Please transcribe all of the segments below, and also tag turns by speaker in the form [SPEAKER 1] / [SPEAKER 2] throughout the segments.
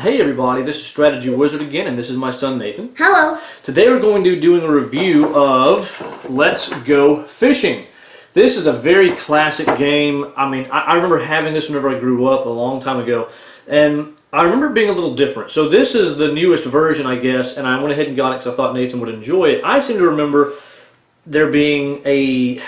[SPEAKER 1] Hey everybody, this is Strategywizard again, and this is my son Nathan.
[SPEAKER 2] Hello.
[SPEAKER 1] Today we're going to be doing a review of Let's Go Fishing. This is a very classic game. I mean, I remember having this whenever I grew up a long time ago, and I remember it being a little different. So this is the newest version, I guess, and I went ahead and got it because I thought Nathan would enjoy it. I seem to remember there being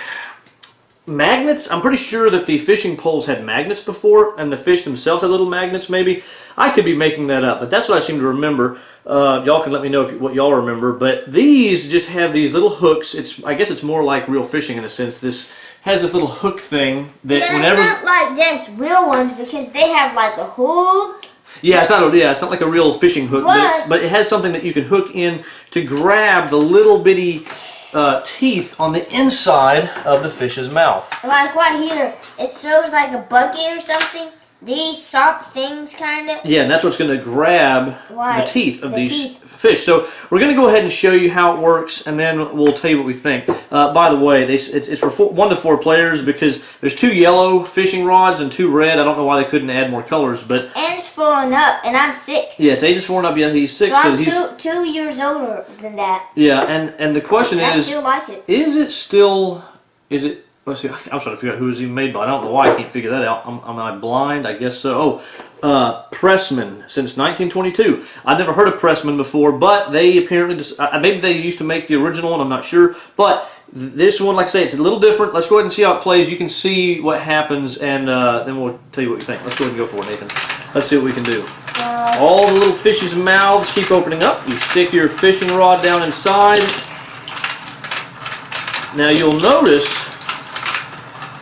[SPEAKER 1] magnets. I'm pretty sure that the fishing poles had magnets before, and the fish themselves had little magnets maybe. I could be making that up, but that's what I seem to remember. Y'all can let me know what y'all remember, but these just have these little hooks. I guess it's more like real fishing in a sense. This has this little hook thing that whenever...
[SPEAKER 2] it's not like this real ones because they have like a hook.
[SPEAKER 1] Yeah, it's not like a real fishing hook, but it has something that you can hook in to grab the little bitty teeth on the inside of the fish's mouth.
[SPEAKER 2] Like right here, it shows like a bucket or something. These sharp things, kind of.
[SPEAKER 1] Yeah, and that's what's going to grab the teeth of these fish. So we're going to go ahead and show you how it works, and then we'll tell you what we think. By the way, it's for 1 to 4 players because there's 2 yellow fishing rods and 2 red. I don't know why they couldn't add more colors, but
[SPEAKER 2] and it's 4 and up, and I'm 6.
[SPEAKER 1] Yeah, it's ages 4 and up. Yeah, he's 6.
[SPEAKER 2] So I'm he's 2 years older than that.
[SPEAKER 1] Yeah, and the question is,
[SPEAKER 2] I still like it.
[SPEAKER 1] Is it? Let's see. I'm trying to figure out who it was even made by. I don't know why I can't figure that out. Am I blind? I guess so. Oh, Pressman since 1922. I've never heard of Pressman before, but they apparently maybe they used to make the original one. I'm not sure, but this one, like I say, it's a little different. Let's go ahead and see how it plays. You can see what happens, and then we'll tell you what you think. Let's go ahead and go for it, Nathan. Let's see what we can do. All the little fish's mouths keep opening up. You stick your fishing rod down inside. Now you'll notice.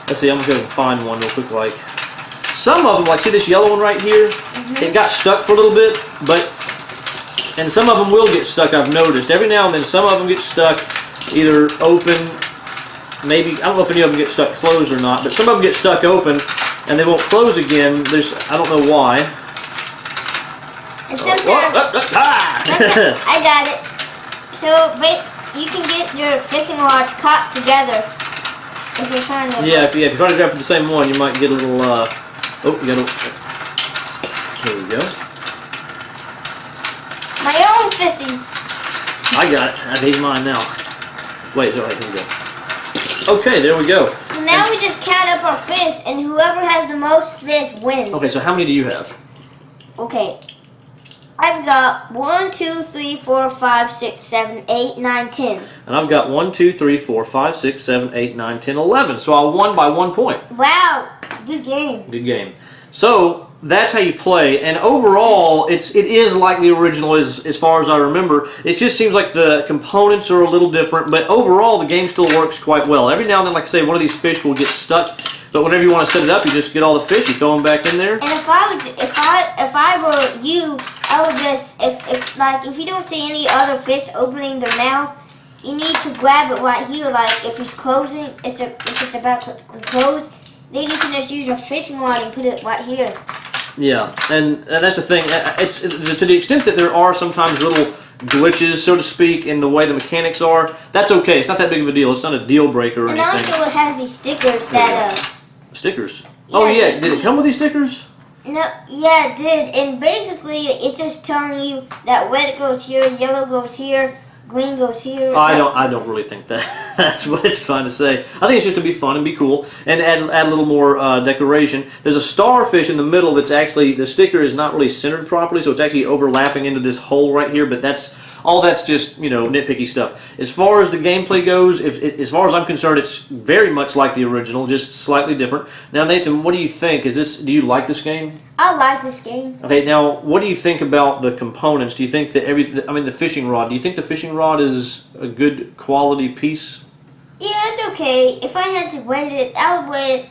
[SPEAKER 1] Let's see, I'm going to go and find one real quick. Like some of them, like see this yellow one right here? It got stuck for a little bit, and some of them will get stuck, I've noticed. Every now and then some of them get stuck, either open, maybe, I don't know if any of them get stuck closed or not, but some of them get stuck open and they won't close again. I don't know why.
[SPEAKER 2] And sometimes, I got it. So you can get your fishing rods caught together. If you're trying to
[SPEAKER 1] if you're trying to grab for the same one, you might get a little, there we go.
[SPEAKER 2] My own fishing.
[SPEAKER 1] I got it. I need mine now. Wait, here we go. Okay, there we go.
[SPEAKER 2] So now we just count up our fish, and whoever has the most fish wins.
[SPEAKER 1] Okay, so how many do you have?
[SPEAKER 2] Okay. I've got 1, 2, 3, 4, 5, 6, 7, 8, 9, 10.
[SPEAKER 1] And I've got 1, 2, 3, 4, 5, 6, 7, 8, 9, 10, 11. So I won by 1 point.
[SPEAKER 2] Wow, good game.
[SPEAKER 1] Good game. So that's how you play. And overall, it is like the original as far as I remember. It just seems like the components are a little different, but overall the game still works quite well. Every now and then, like I say, one of these fish will get stuck. But whenever you want to set it up, you just get all the fish, you throw them back in there. And
[SPEAKER 2] if I were you, I would just if you don't see any other fish opening their mouth, you need to grab it right here. Like if it's closing, if it's about to close, then you can just use your fishing rod and put it right here.
[SPEAKER 1] Yeah, and that's the thing. It's to the extent that there are sometimes little glitches, so to speak, in the way the mechanics are. That's okay. It's not that big of a deal. It's not a deal breaker or anything.
[SPEAKER 2] And also, it has these stickers that
[SPEAKER 1] Stickers. Oh yeah, did it come with these stickers?
[SPEAKER 2] No, yeah, it did. And basically, it's just telling you that red goes here, yellow goes here, green goes here.
[SPEAKER 1] I don't really think that's what it's trying to say. I think it's just to be fun and be cool and add a little more decoration. There's a starfish in the middle that's actually, the sticker is not really centered properly, so it's actually overlapping into this hole right here, but that's just, nitpicky stuff. As far as the gameplay goes, as far as I'm concerned, it's very much like the original, just slightly different. Now, Nathan, what do you think? Do you like this game?
[SPEAKER 2] I like this game.
[SPEAKER 1] Okay, now, what do you think about the components? Do you think that the fishing rod, do you think the fishing rod is a good quality piece?
[SPEAKER 2] Yeah, it's okay. If I had to rate it, I would rate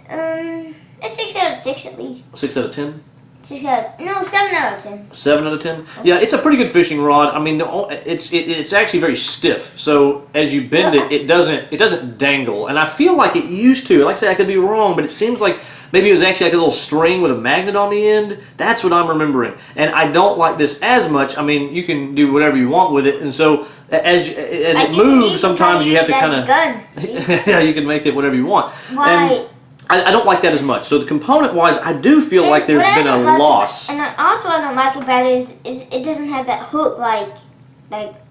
[SPEAKER 2] it, a 6 out of 6 at least.
[SPEAKER 1] 6 out of 10?
[SPEAKER 2] 7 out of 10.
[SPEAKER 1] 7 out of 10? Yeah, it's a pretty good fishing rod. I mean, it's actually very stiff. So as you bend it, it doesn't dangle. And I feel like it used to. Like I say, I could be wrong, but it seems like maybe it was actually like a little string with a magnet on the end. That's what I'm remembering. And I don't like this as much. I mean, you can do whatever you want with it. And so as it moves, sometimes you have to kind of...
[SPEAKER 2] gun.
[SPEAKER 1] Yeah, you can make it whatever you want.
[SPEAKER 2] Right.
[SPEAKER 1] I don't like that as much. So the component-wise, I do feel like there's been a loss.
[SPEAKER 2] And also what I don't like about it is it doesn't have that hook like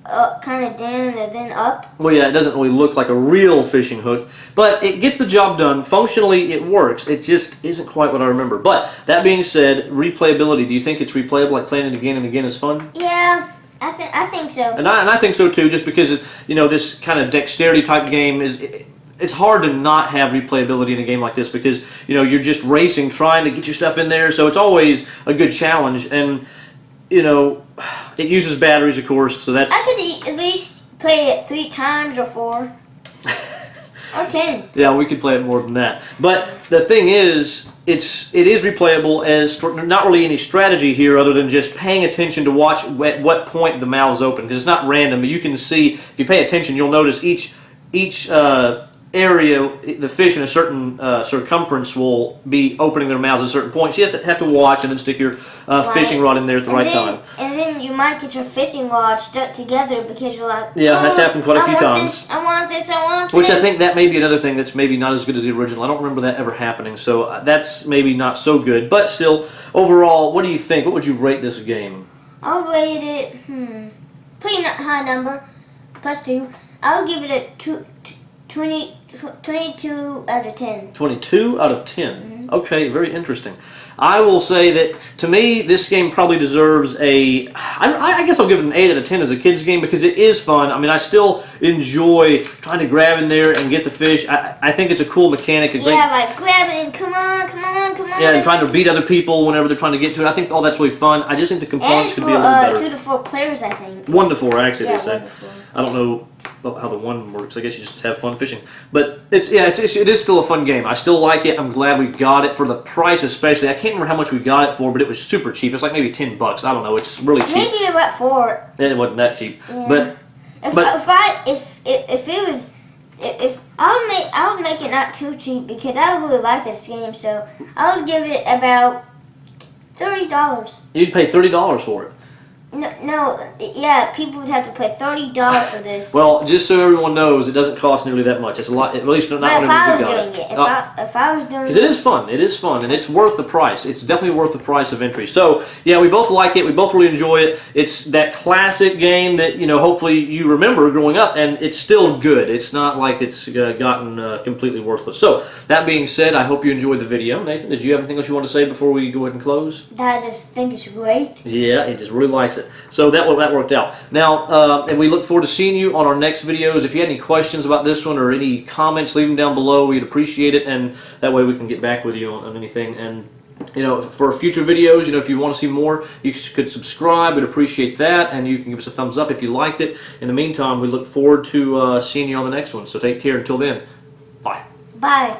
[SPEAKER 2] up, kind of down and then up.
[SPEAKER 1] Well, yeah, it doesn't really look like a real fishing hook, but it gets the job done. Functionally, it works. It just isn't quite what I remember. But that being said, replayability. Do you think it's replayable? Like playing it again and again is fun?
[SPEAKER 2] Yeah, I think so.
[SPEAKER 1] And I think so too. Just because this kind of dexterity type game is. It's hard to not have replayability in a game like this because you're just racing, trying to get your stuff in there. So it's always a good challenge, and it uses batteries, of course. So that's.
[SPEAKER 2] I could at least play it 3 times or 4 or 10.
[SPEAKER 1] Yeah, we could play it more than that. But the thing is, it is replayable as not really any strategy here other than just paying attention to watch at what point the mouth's open because it's not random. But you can see if you pay attention, you'll notice each area, the fish in a certain circumference will be opening their mouths at a certain point. So you have to watch and then stick your fishing rod in there at the right time.
[SPEAKER 2] And then you might get your fishing rod stuck together because you're like,
[SPEAKER 1] yeah, that's happened quite a few times.
[SPEAKER 2] I want this.
[SPEAKER 1] Which I think that may be another thing that's maybe not as good as the original. I don't remember that ever happening, so that's maybe not so good. But still, overall, what do you think? What would you rate this game?
[SPEAKER 2] I would rate it, pretty high number, +2. I would give it a 22 out of 10.
[SPEAKER 1] 22 out of 10. Okay, very interesting. I will say that, to me, this game probably deserves I guess I'll give it an 8 out of 10 as a kid's game because it is fun. I mean, I still enjoy trying to grab in there and get the fish. I think it's a cool mechanic.
[SPEAKER 2] Yeah, like grab it and come on.
[SPEAKER 1] Yeah, and trying to beat other people whenever they're trying to get to it. I think all that's really fun. I just think the components could be a little better.
[SPEAKER 2] 2 to 4 players, I think.
[SPEAKER 1] 1 to 4, actually,
[SPEAKER 2] Yeah,
[SPEAKER 1] they say.
[SPEAKER 2] 1 to 4.
[SPEAKER 1] I don't know how the 1 works. I guess you just have fun fishing. But it is still a fun game. I still like it. I'm glad we got it for the price, especially. I can't remember how much we got it for, but it was super cheap. It's like maybe $10. I don't know. It's really cheap.
[SPEAKER 2] Maybe about 4.
[SPEAKER 1] It wasn't that cheap.
[SPEAKER 2] Yeah.
[SPEAKER 1] But
[SPEAKER 2] if I would make it not too cheap because I really like this game, so I would give it about $30.
[SPEAKER 1] You'd pay $30 for it.
[SPEAKER 2] Yeah, people would have to pay $30 for this.
[SPEAKER 1] Well, just so everyone knows, it doesn't cost nearly that much. It's a lot, at least not
[SPEAKER 2] But
[SPEAKER 1] whenever
[SPEAKER 2] if
[SPEAKER 1] we
[SPEAKER 2] I
[SPEAKER 1] got
[SPEAKER 2] was doing it, if I was doing it,
[SPEAKER 1] because it is fun. It is fun, and it's worth the price. It's definitely worth the price of entry. So, yeah, we both like it. We both really enjoy it. It's that classic game that, hopefully you remember growing up, and it's still good. It's not like it's gotten completely worthless. So, that being said, I hope you enjoyed the video. Nathan, did you have anything else you want to say before we go ahead and close?
[SPEAKER 2] I just think it's great.
[SPEAKER 1] Yeah, he just really likes it. So, that worked out. Now, and we look forward to seeing you on our next videos. If you had any questions about this one or any comments, leave them down below. We'd appreciate it, and that way we can get back with you on anything. And for future videos, if you want to see more, you could subscribe. We'd appreciate that, and you can give us a thumbs up if you liked it. In the meantime, we look forward to seeing you on the next one. So take care until then. Bye.
[SPEAKER 2] Bye.